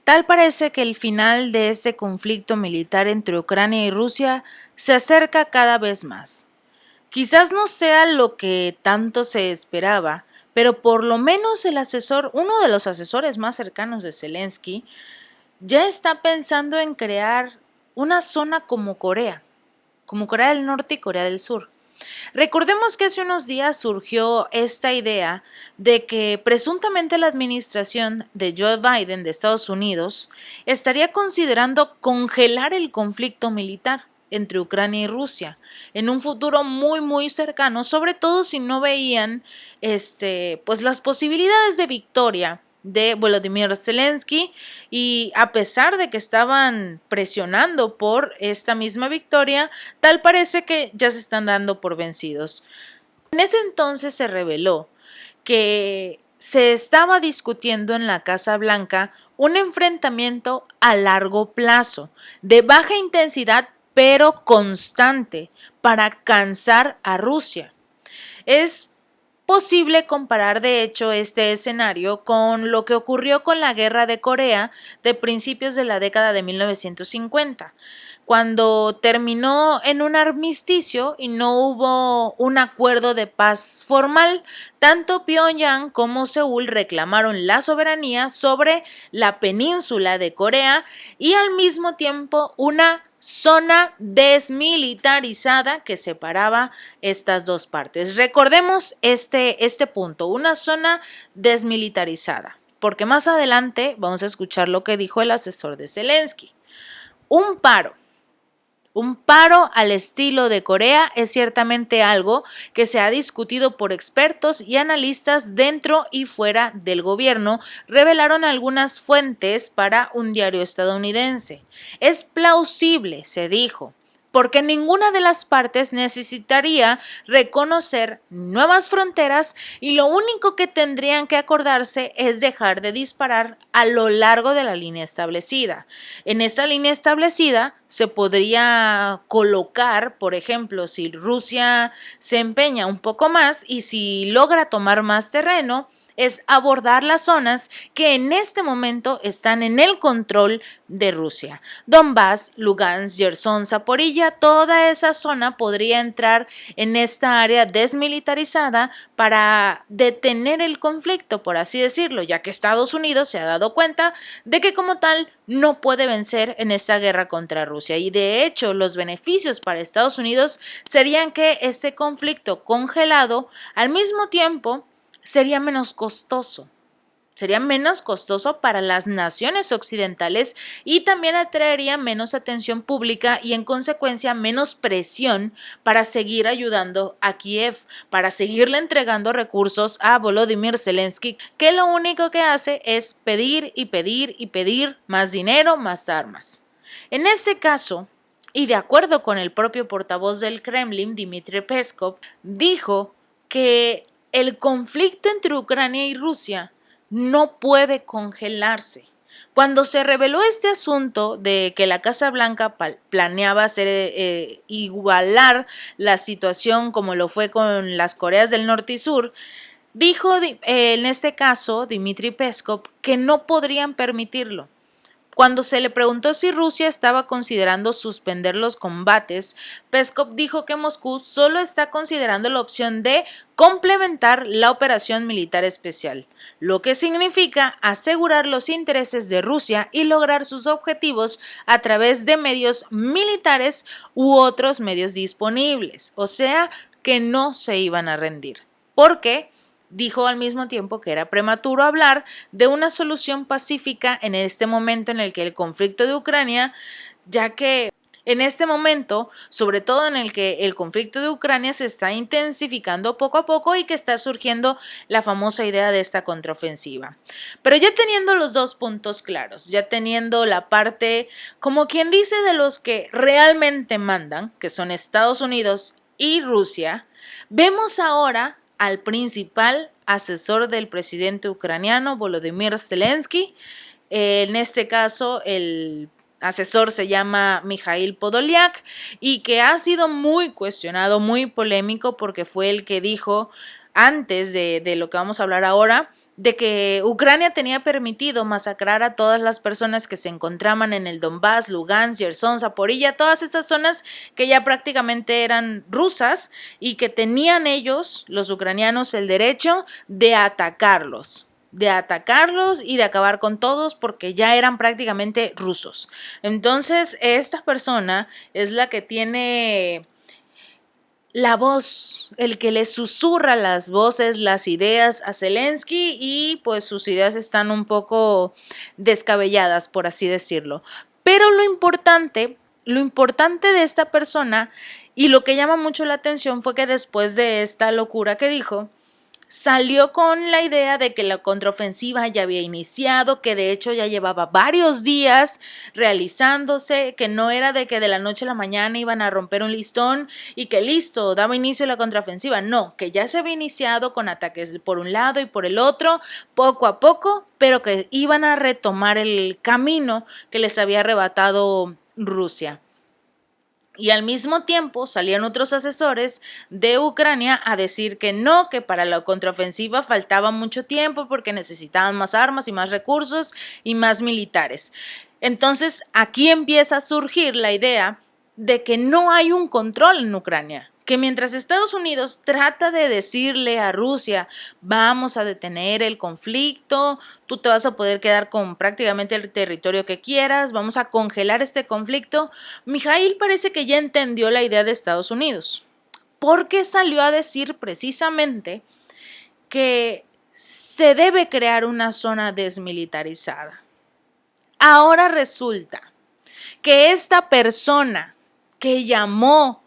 Tal parece que el final de este conflicto militar entre Ucrania y Rusia se acerca cada vez más. Quizás no sea lo que tanto se esperaba, pero por lo menos uno de los asesores más cercanos de Zelensky, ya está pensando en crear una zona como Corea del Norte y Corea del Sur. Recordemos que hace unos días surgió esta idea de que presuntamente la administración de Joe Biden de Estados Unidos estaría considerando congelar el conflicto militar entre Ucrania y Rusia en un futuro muy cercano, sobre todo si no veían pues las posibilidades de victoria de Volodymyr Zelensky, y a pesar de que estaban presionando por esta misma victoria, tal parece que ya se están dando por vencidos. En ese entonces se reveló que se estaba discutiendo en la Casa Blanca un enfrentamiento a largo plazo, de baja intensidad pero constante, para cansar a Rusia. Es posible comparar de hecho este escenario con lo que ocurrió con la Guerra de Corea de principios de la década de 1950, cuando terminó en un armisticio y no hubo un acuerdo de paz formal. Tanto Pyongyang como Seúl reclamaron la soberanía sobre la península de Corea y al mismo tiempo una zona desmilitarizada que separaba estas dos partes. Recordemos este punto, una zona desmilitarizada, porque más adelante vamos a escuchar lo que dijo el asesor de Zelensky. Un paro al estilo de Corea es ciertamente algo que se ha discutido por expertos y analistas dentro y fuera del gobierno, revelaron algunas fuentes para un diario estadounidense. Es plausible, se dijo, porque ninguna de las partes necesitaría reconocer nuevas fronteras y lo único que tendrían que acordarse es dejar de disparar a lo largo de la línea establecida. En esta línea establecida se podría colocar, por ejemplo, si Rusia se empeña un poco más y si logra tomar más terreno, es abordar las zonas que en este momento están en el control de Rusia. Donbass, Lugansk, Gerson, Zaporilla, toda esa zona podría entrar en esta área desmilitarizada para detener el conflicto, por así decirlo, ya que Estados Unidos se ha dado cuenta de que como tal no puede vencer en esta guerra contra Rusia. Y de hecho, los beneficios para Estados Unidos serían que este conflicto congelado al mismo tiempo sería menos costoso. Sería menos costoso para las naciones occidentales y también atraería menos atención pública y en consecuencia menos presión para seguir ayudando a Kiev, para seguirle entregando recursos a Volodymyr Zelensky, que lo único que hace es pedir y pedir y pedir más dinero, más armas. En este caso, y de acuerdo con el propio portavoz del Kremlin, Dmitry Peskov, dijo que el conflicto entre Ucrania y Rusia no puede congelarse. Cuando se reveló este asunto de que la Casa Blanca planeaba hacer igualar la situación como lo fue con las Coreas del Norte y Sur, dijo en este caso Dmitry Peskov que no podrían permitirlo. Cuando se le preguntó si Rusia estaba considerando suspender los combates, Peskov dijo que Moscú solo está considerando la opción de complementar la operación militar especial, lo que significa asegurar los intereses de Rusia y lograr sus objetivos a través de medios militares u otros medios disponibles, o sea, que no se iban a rendir. ¿Por qué? Dijo al mismo tiempo que era prematuro hablar de una solución pacífica en este momento en el que el conflicto de Ucrania, ya que en este momento, sobre todo en el que el conflicto de Ucrania se está intensificando poco a poco y que está surgiendo la famosa idea de esta contraofensiva. Pero ya teniendo los dos puntos claros, ya teniendo la parte, como quien dice, de los que realmente mandan, que son Estados Unidos y Rusia, vemos ahora al principal asesor del presidente ucraniano, Volodymyr Zelensky. En este caso, el asesor se llama Mikhail Podolyak y que ha sido muy cuestionado, muy polémico, porque fue el que dijo antes de lo que vamos a hablar ahora, de que Ucrania tenía permitido masacrar a todas las personas que se encontraban en el Donbass, Lugansk, Gerson, Zaporilla, todas estas zonas que ya prácticamente eran rusas y que tenían ellos, los ucranianos, el derecho de atacarlos y de acabar con todos porque ya eran prácticamente rusos. Entonces, esta persona es la que tiene la voz, el que le susurra las voces, las ideas a Zelensky, y pues sus ideas están un poco descabelladas, por así decirlo. Pero lo importante de esta persona y lo que llama mucho la atención fue que después de esta locura que dijo, salió con la idea de que la contraofensiva ya había iniciado, que de hecho ya llevaba varios días realizándose, que no era de que de la noche a la mañana iban a romper un listón y que listo, daba inicio a la contraofensiva. No, que ya se había iniciado con ataques por un lado y por el otro, poco a poco, pero que iban a retomar el camino que les había arrebatado Rusia. Y al mismo tiempo salían otros asesores de Ucrania a decir que no, que para la contraofensiva faltaba mucho tiempo porque necesitaban más armas y más recursos y más militares. Entonces aquí empieza a surgir la idea de que no hay un control en Ucrania, que mientras Estados Unidos trata de decirle a Rusia, vamos a detener el conflicto, tú te vas a poder quedar con prácticamente el territorio que quieras, vamos a congelar este conflicto, Mijaíl parece que ya entendió la idea de Estados Unidos, porque salió a decir precisamente que se debe crear una zona desmilitarizada. Ahora resulta que esta persona que llamó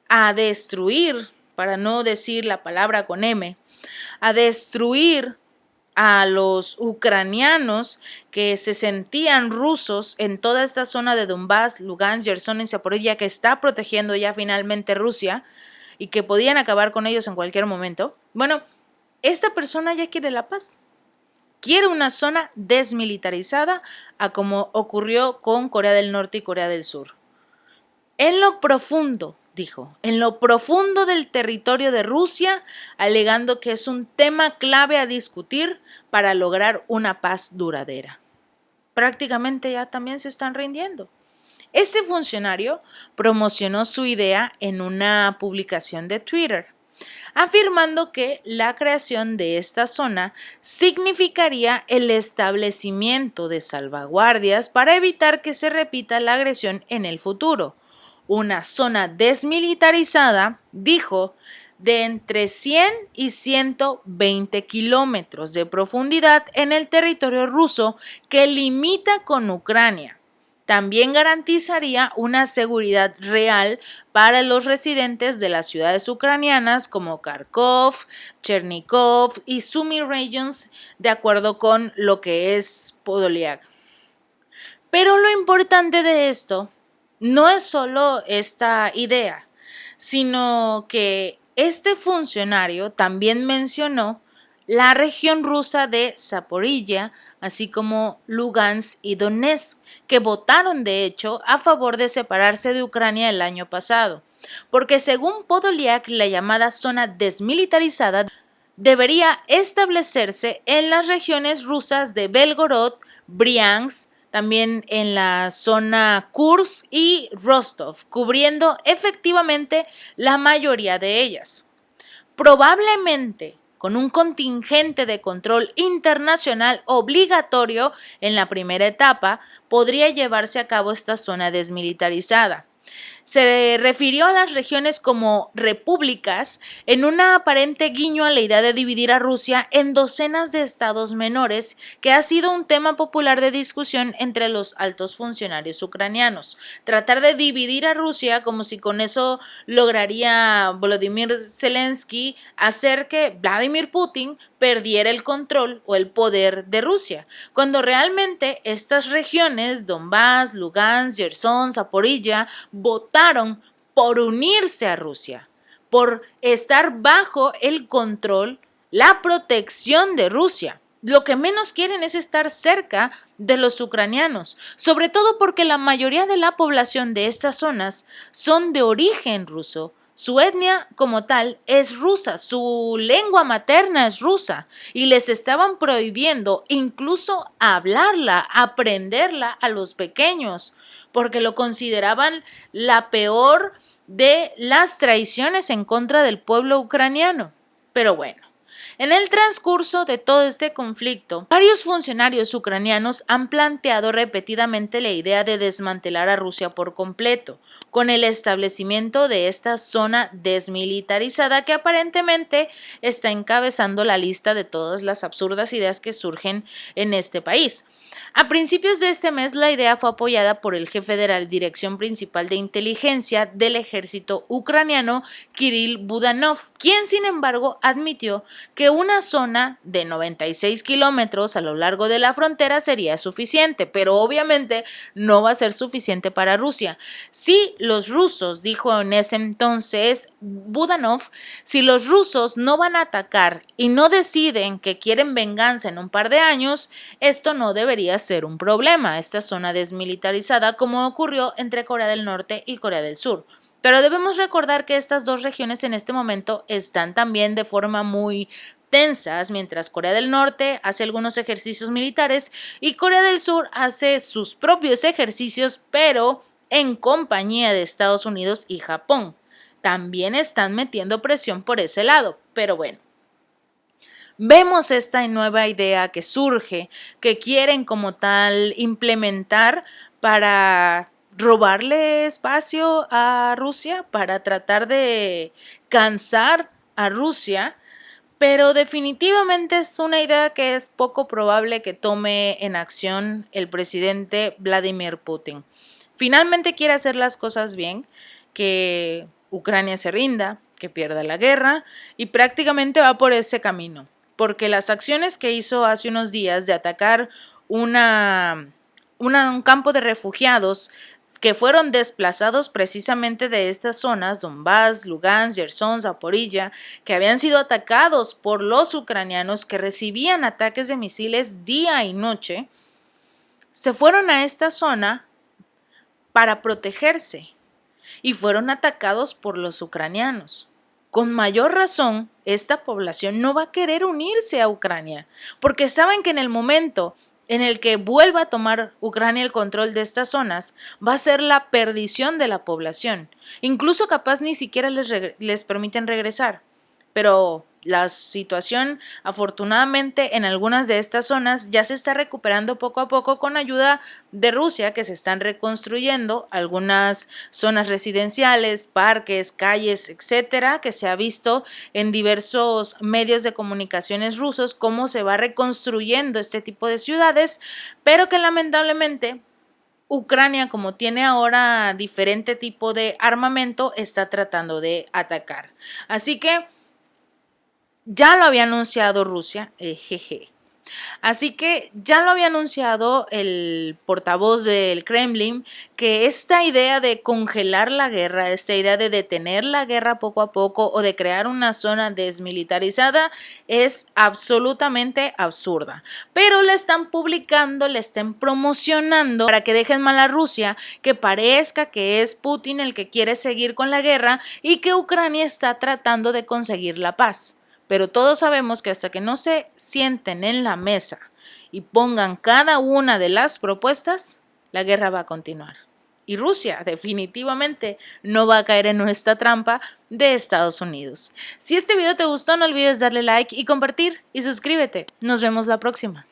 a destruir, para no decir la palabra con M, a destruir a los ucranianos que se sentían rusos en toda esta zona de Donbass, Lugansk, Gerson y Zaporilla, que está protegiendo ya finalmente Rusia y que podían acabar con ellos en cualquier momento. Bueno, esta persona ya quiere la paz. Quiere una zona desmilitarizada, a como ocurrió con Corea del Norte y Corea del Sur. En lo profundo, dijo, en lo profundo del territorio de Rusia, alegando que es un tema clave a discutir para lograr una paz duradera. Prácticamente ya también se están rindiendo. Este funcionario promocionó su idea en una publicación de Twitter, afirmando que la creación de esta zona significaría el establecimiento de salvaguardias para evitar que se repita la agresión en el futuro. Una zona desmilitarizada, dijo, de entre 100 y 120 kilómetros de profundidad en el territorio ruso que limita con Ucrania. También garantizaría una seguridad real para los residentes de las ciudades ucranianas como Kharkov, Chernígov y Sumy Regions, de acuerdo con lo que es Podoliak. Pero lo importante de esto no es solo esta idea, sino que este funcionario también mencionó la región rusa de Zaporilla, así como Lugansk y Donetsk, que votaron de hecho a favor de separarse de Ucrania el año pasado, porque según Podoliak, la llamada zona desmilitarizada debería establecerse en las regiones rusas de Belgorod, Briansk, también en la zona Kursk y Rostov, cubriendo efectivamente la mayoría de ellas. Probablemente con un contingente de control internacional obligatorio en la primera etapa, podría llevarse a cabo esta zona desmilitarizada. Se refirió a las regiones como repúblicas en un aparente guiño a la idea de dividir a Rusia en docenas de estados menores, que ha sido un tema popular de discusión entre los altos funcionarios ucranianos. Tratar de dividir a Rusia como si con eso lograría Volodymyr Zelensky hacer que Vladimir Putin perdiera el control o el poder de Rusia, cuando realmente estas regiones, Donbass, Lugansk, Gerson, Zaporilla, votaron por unirse a Rusia, por estar bajo el control, la protección de Rusia. Lo que menos quieren es estar cerca de los ucranianos, sobre todo porque la mayoría de la población de estas zonas son de origen ruso, Su etnia como tal es rusa, su lengua materna es rusa y les estaban prohibiendo incluso hablarla, aprenderla a los pequeños, porque lo consideraban la peor de las traiciones en contra del pueblo ucraniano. Pero bueno. En el transcurso de todo este conflicto, varios funcionarios ucranianos han planteado repetidamente la idea de desmantelar a Rusia por completo, con el establecimiento de esta zona desmilitarizada que aparentemente está encabezando la lista de todas las absurdas ideas que surgen en este país. A principios de este mes, la idea fue apoyada por el jefe de la Dirección Principal de Inteligencia del ejército ucraniano, Kirill Budanov, quien sin embargo admitió que una zona de 96 kilómetros a lo largo de la frontera sería suficiente, pero obviamente no va a ser suficiente para Rusia. Si los rusos, dijo en ese entonces Budanov, si los rusos no van a atacar y no deciden que quieren venganza en un par de años, esto no debería ser un problema, esta zona desmilitarizada, como ocurrió entre Corea del Norte y Corea del Sur. Pero debemos recordar que estas dos regiones en este momento están también de forma muy tensas, mientras Corea del Norte hace algunos ejercicios militares y Corea del Sur hace sus propios ejercicios, pero en compañía de Estados Unidos y Japón. También están metiendo presión por ese lado, pero bueno. Vemos esta nueva idea que surge, que quieren como tal implementar para robarle espacio a Rusia, para tratar de cansar a Rusia, pero definitivamente es una idea que es poco probable que tome en acción el presidente Vladimir Putin. Finalmente quiere hacer las cosas bien, que Ucrania se rinda, que pierda la guerra y prácticamente va por ese camino. Porque las acciones que hizo hace unos días de atacar un campo de refugiados que fueron desplazados precisamente de estas zonas, Donbass, Lugansk, Gerson, Zaporilla, que habían sido atacados por los ucranianos que recibían ataques de misiles día y noche, se fueron a esta zona para protegerse y fueron atacados por los ucranianos. Con mayor razón, esta población no va a querer unirse a Ucrania, porque saben que en el momento en el que vuelva a tomar Ucrania el control de estas zonas, va a ser la perdición de la población. Incluso capaz ni siquiera les permiten regresar. Pero la situación, afortunadamente, en algunas de estas zonas ya se está recuperando poco a poco con ayuda de Rusia, que se están reconstruyendo algunas zonas residenciales, parques, calles, etcétera, que se ha visto en diversos medios de comunicaciones rusos cómo se va reconstruyendo este tipo de ciudades, pero que lamentablemente Ucrania, como tiene ahora diferente tipo de armamento, está tratando de atacar. Así que ya lo había anunciado Rusia, jeje. Así que ya lo había anunciado el portavoz del Kremlin que esta idea de congelar la guerra, esta idea de detener la guerra poco a poco o de crear una zona desmilitarizada es absolutamente absurda. Pero la están publicando, la están promocionando para que dejen mal a Rusia, que parezca que es Putin el que quiere seguir con la guerra y que Ucrania está tratando de conseguir la paz. Pero todos sabemos que hasta que no se sienten en la mesa y pongan cada una de las propuestas, la guerra va a continuar. Y Rusia definitivamente no va a caer en nuestra trampa de Estados Unidos. Si este video te gustó, no olvides darle like y compartir y suscríbete. Nos vemos la próxima.